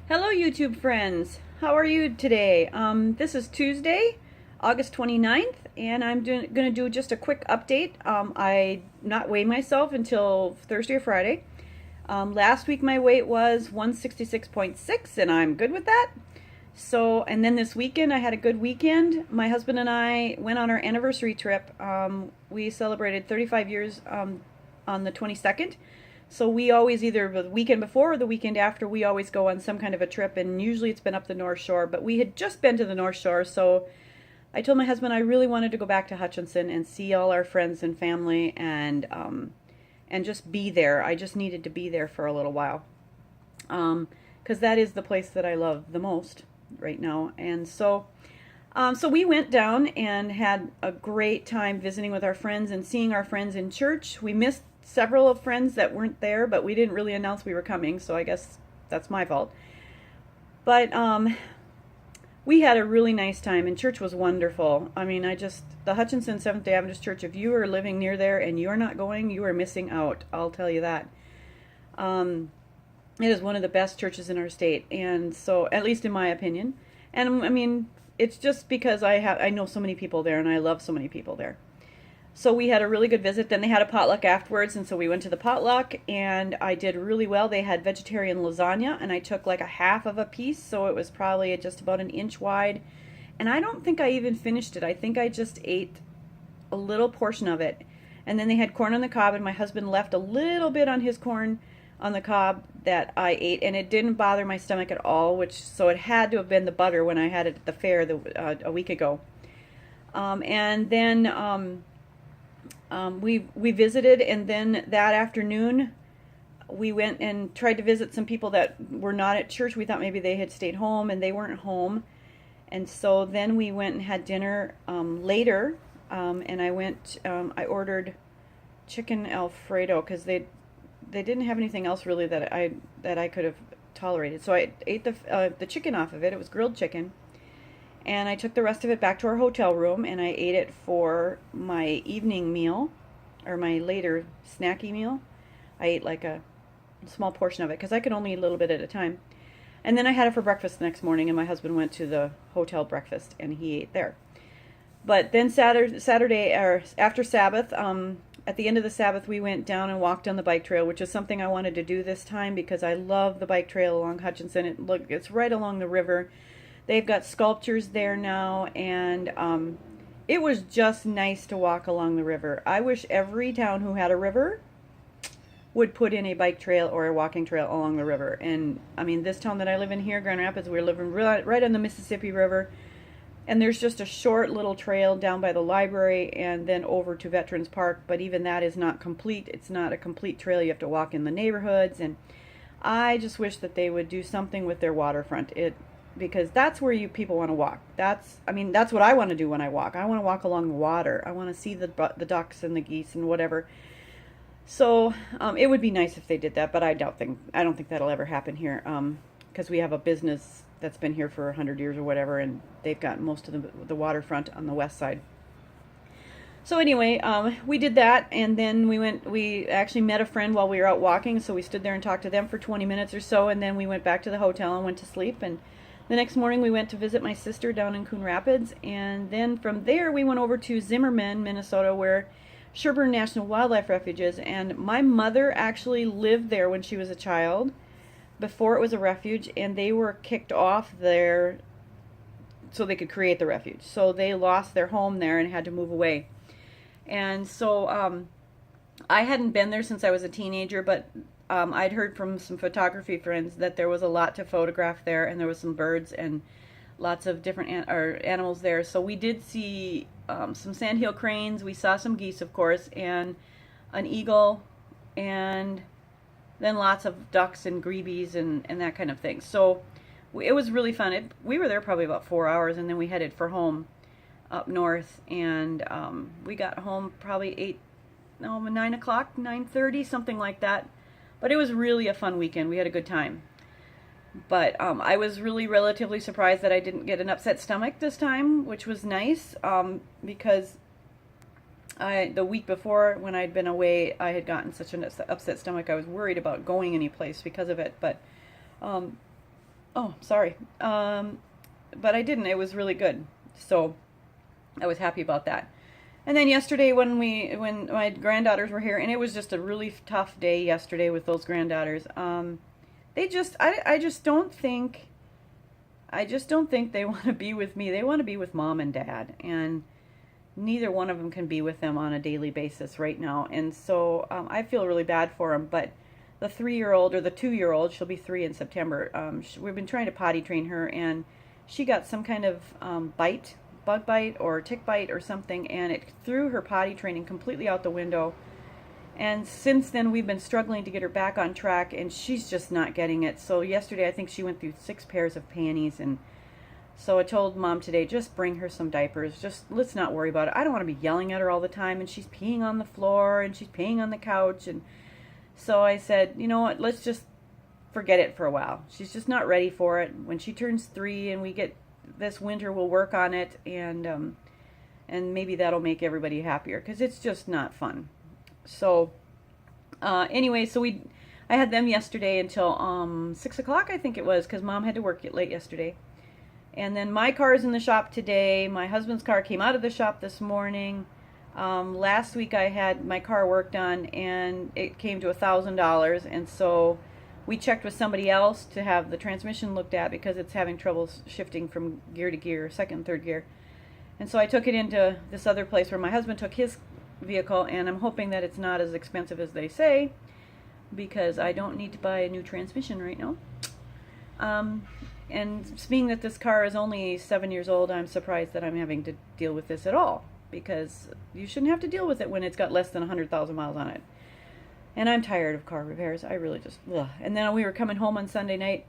Hello, YouTube friends. How are you today? This is Tuesday, August 29th, and I'm going to do just a quick update. I not weigh myself until Thursday or Friday. Last week my weight was 166.6, and I'm good with that. So, and then this weekend I had a good weekend. My husband and I went on our anniversary trip. We celebrated 35 years on the 22nd. So we always, either the weekend before or the weekend after, we always go on some kind of a trip, and usually it's been up the North Shore, but we had just been to the North Shore, so I told my husband I really wanted to go back to Hutchinson and see all our friends and family and just be there. I just needed to be there for a little while, because that is the place that I love the most right now. And so we went down and had a great time visiting with our friends and seeing our friends in church. We missed several of friends that weren't there, but we didn't really announce we were coming, so I guess that's my fault. But we had a really nice time, and church was wonderful. I mean, the Hutchinson Seventh-day Adventist Church, if you are living near there and you're not going, you are missing out. I'll tell you that. It is one of the best churches in our state, and so, at least in my opinion. And I mean, it's just because I know so many people there, and I love so many people there. So we had a really good visit. Then they had a potluck afterwards, and so we went to the potluck, and I did really well. They had vegetarian lasagna, and I took like a half of a piece, so it was probably just about an inch wide. And I don't think I even finished it. I think I just ate a little portion of it. And then they had corn on the cob, and my husband left a little bit on his corn on the cob that I ate, and it didn't bother my stomach at all, so it had to have been the butter when I had it at the fair a week ago. And then we visited, and then that afternoon we went and tried to visit some people that were not at church. We thought maybe they had stayed home, and they weren't home. And so then we went and had dinner later, and I ordered chicken Alfredo because they didn't have anything else really that I could have tolerated. So I ate the chicken off of it. It was grilled chicken. And I took the rest of it back to our hotel room, and I ate it for my evening meal, or my later snacky meal. I ate like a small portion of it, because I could only eat a little bit at a time. And then I had it for breakfast the next morning, and my husband went to the hotel breakfast, and he ate there. But then Saturday, or after Sabbath, at the end of the Sabbath, we went down and walked on the bike trail, which is something I wanted to do this time, because I love the bike trail along Hutchinson. It's right along the river. They've got sculptures there now, and it was just nice to walk along the river. I wish every town who had a river would put in a bike trail or a walking trail along the river. And I mean, this town that I live in here, Grand Rapids, we're living right on the Mississippi River, and there's just a short little trail down by the library and then over to Veterans Park, but even that is not complete. It's not a complete trail. You have to walk in the neighborhoods, and I just wish that they would do something with their waterfront. Because that's where people want to walk. That's what I want to do when I walk. I want to walk along the water. I want to see the ducks and the geese and whatever. So it would be nice if they did that, but I don't think that'll ever happen here, because we have a business that's been here for 100 years or whatever, and they've got most of the waterfront on the west side. So anyway, we did that, and then we actually met a friend while we were out walking, so we stood there and talked to them for 20 minutes or so, and then we went back to the hotel and went to sleep. And the next morning we went to visit my sister down in Coon Rapids, and then from there we went over to Zimmerman, Minnesota, where Sherburne National Wildlife Refuge is. And my mother actually lived there when she was a child, before it was a refuge, and they were kicked off there so they could create the refuge. So they lost their home there and had to move away. And so I hadn't been there since I was a teenager, but I'd heard from some photography friends that there was a lot to photograph there, and there was some birds and lots of different animals there. So we did see some sandhill cranes. We saw some geese, of course, and an eagle, and then lots of ducks and greebies and that kind of thing. So it was really fun. We were there probably about 4 hours, and then we headed for home up north, and we got home probably 9 o'clock, 9:30, something like that. But it was really a fun weekend. We had a good time. But I was really relatively surprised that I didn't get an upset stomach this time, which was nice, because the week before, when I'd been away, I had gotten such an upset stomach. I was worried about going any place because of it. But Oh, sorry. But I didn't. It was really good. So I was happy about that. And then yesterday when my granddaughters were here, and it was just a really tough day yesterday with those granddaughters. I just don't think they want to be with me. They want to be with mom and dad, and neither one of them can be with them on a daily basis right now. And so I feel really bad for them. But the 3-year-old or the 2-year-old, she'll be 3 in September. We've been trying to potty train her, and she got some kind of bug bite or tick bite or something, and it threw her potty training completely out the window. And since then, we've been struggling to get her back on track, and she's just not getting it. So yesterday, I think she went through 6 pairs of panties, and so I told Mom today, just bring her some diapers. Just let's not worry about it. I don't want to be yelling at her all the time, and she's peeing on the floor, and she's peeing on the couch, and so I said, you know what, let's just forget it for a while. She's just not ready for it. When she turns 3 and we get this winter, we'll work on it, and maybe that'll make everybody happier, because it's just not fun. So anyway, so I had them yesterday until 6 o'clock, I think it was, because Mom had to work late yesterday. And then my car is in the shop today. My husband's car came out of the shop this morning. Last week I had my car worked on, and it came to $1,000, and so we checked with somebody else to have the transmission looked at because it's having trouble shifting from gear to gear, second and third gear. And so I took it into this other place where my husband took his vehicle, and I'm hoping that it's not as expensive as they say, because I don't need to buy a new transmission right now. And being that this car is only 7 years old, I'm surprised that I'm having to deal with this at all, because you shouldn't have to deal with it when it's got less than 100,000 miles on it. And I'm tired of car repairs. I really just, ugh. And then we were coming home on Sunday night.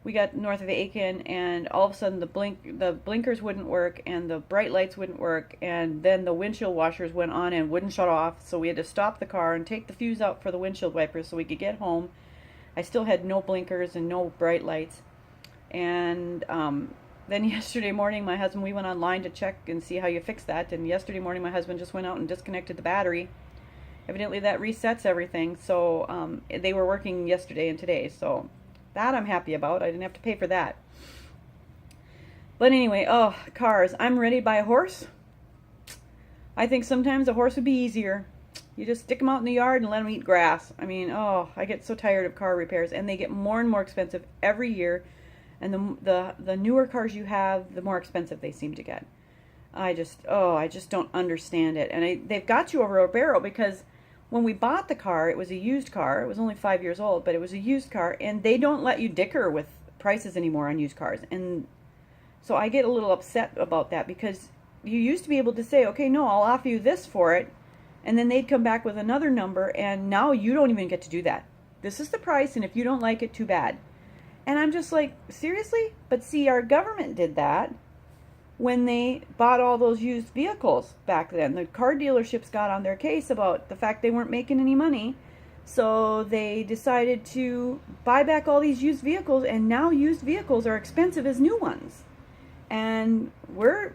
We got north of Aiken, and all of a sudden the blinkers wouldn't work, and the bright lights wouldn't work, and then the windshield washers went on and wouldn't shut off. So we had to stop the car and take the fuse out for the windshield wipers so we could get home. I still had no blinkers and no bright lights. And then yesterday morning, my husband, we went online to check and see how you fix that. And yesterday morning, my husband just went out and disconnected the battery. Evidently that resets everything. So they were working yesterday and today. So that I'm happy about. I didn't have to pay for that. But anyway, oh, cars. I'm ready to buy a horse. I think sometimes a horse would be easier. You just stick them out in the yard and let them eat grass. I mean, oh, I get so tired of car repairs. And they get more and more expensive every year. And the newer cars you have, the more expensive they seem to get. I just don't understand it. And they've got you over a barrel, because when we bought the car, it was a used car. It was only 5 years old, but it was a used car, and they don't let you dicker with prices anymore on used cars. And so I get a little upset about that, because you used to be able to say, okay, no, I'll offer you this for it, and then they'd come back with another number, and now you don't even get to do that. This is the price, and if you don't like it, too bad. And I'm just like, seriously? But see, our government did that when they bought all those used vehicles back then. The car dealerships got on their case about the fact they weren't making any money. So they decided to buy back all these used vehicles, and now used vehicles are expensive as new ones. And we're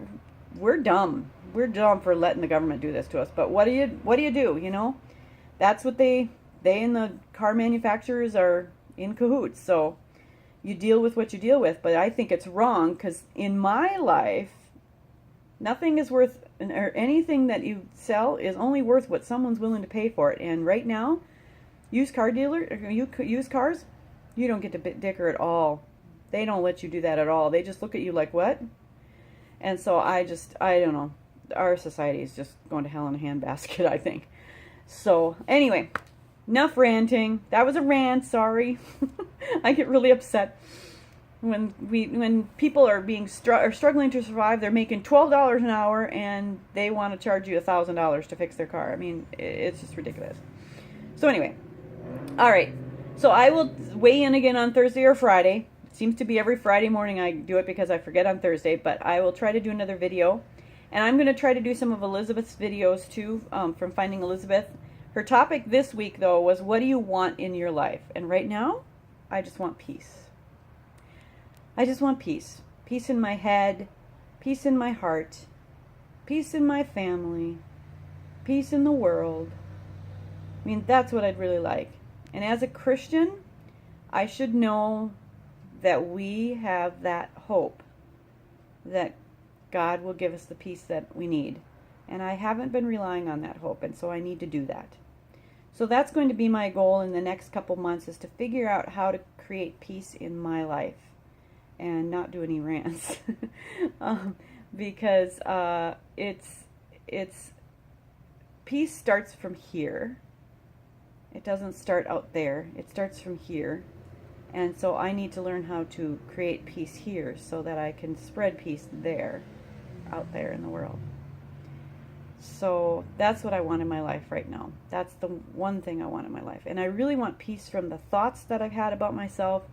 dumb. We're dumb for letting the government do this to us. But what do you do, you know? That's what they and the car manufacturers are in cahoots. So you deal with what you deal with. But I think it's wrong, because in my life, nothing is worth, or anything that you sell is only worth what someone's willing to pay for it. And right now, used cars, you don't get to dicker at all. They don't let you do that at all. They just look at you like, what? And so I don't know. Our society is just going to hell in a handbasket, I think. So anyway, enough ranting. That was a rant, sorry. I get really upset when people are struggling to survive. They're making $12 an hour, and they want to charge you $1,000 to fix their car. I mean, it's just ridiculous. So anyway, all right. So I will weigh in again on Thursday or Friday. It seems to be every Friday morning I do it, because I forget on Thursday, but I will try to do another video. And I'm going to try to do some of Elizabeth's videos too, from Finding Elizabeth. Her topic this week, though, was, what do you want in your life? And right now, I just want peace. I just want peace. Peace in my head, peace in my heart, peace in my family, peace in the world. I mean, that's what I'd really like. And as a Christian, I should know that we have that hope that God will give us the peace that we need. And I haven't been relying on that hope, and so I need to do that. So that's going to be my goal in the next couple months, is to figure out how to create peace in my life and not do any rants. Because it's peace starts from here. It doesn't start out there. It starts from here. And so I need to learn how to create peace here so that I can spread peace there, out there in the world. So that's what I want in my life right now. That's the one thing I want in my life. And I really want peace from the thoughts that I've had about myself.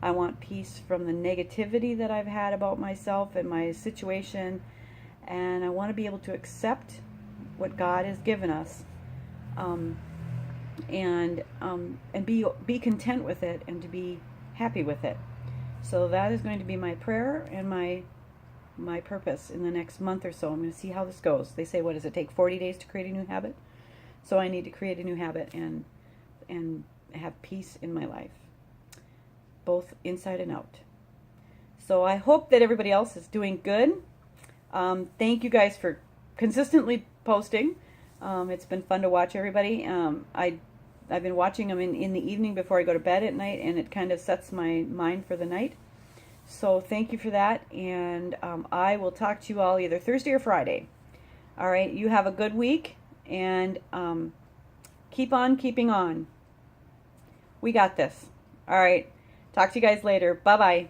I want peace from the negativity that I've had about myself and my situation. And I want to be able to accept what God has given us, and be content with it, and to be happy with it. So that is going to be my prayer and my purpose in the next month or so. I'm going to see how this goes. They say, what does it take, 40 days to create a new habit? So I need to create a new habit and have peace in my life, both inside and out. So I hope that everybody else is doing good. Thank you guys for consistently posting. It's been fun to watch everybody. I've been watching them in the evening before I go to bed at night, and it kind of sets my mind for the night. So thank you for that, and I will talk to you all either Thursday or Friday. All right, you have a good week, and keep on keeping on. We got this. All right, talk to you guys later. Bye-bye.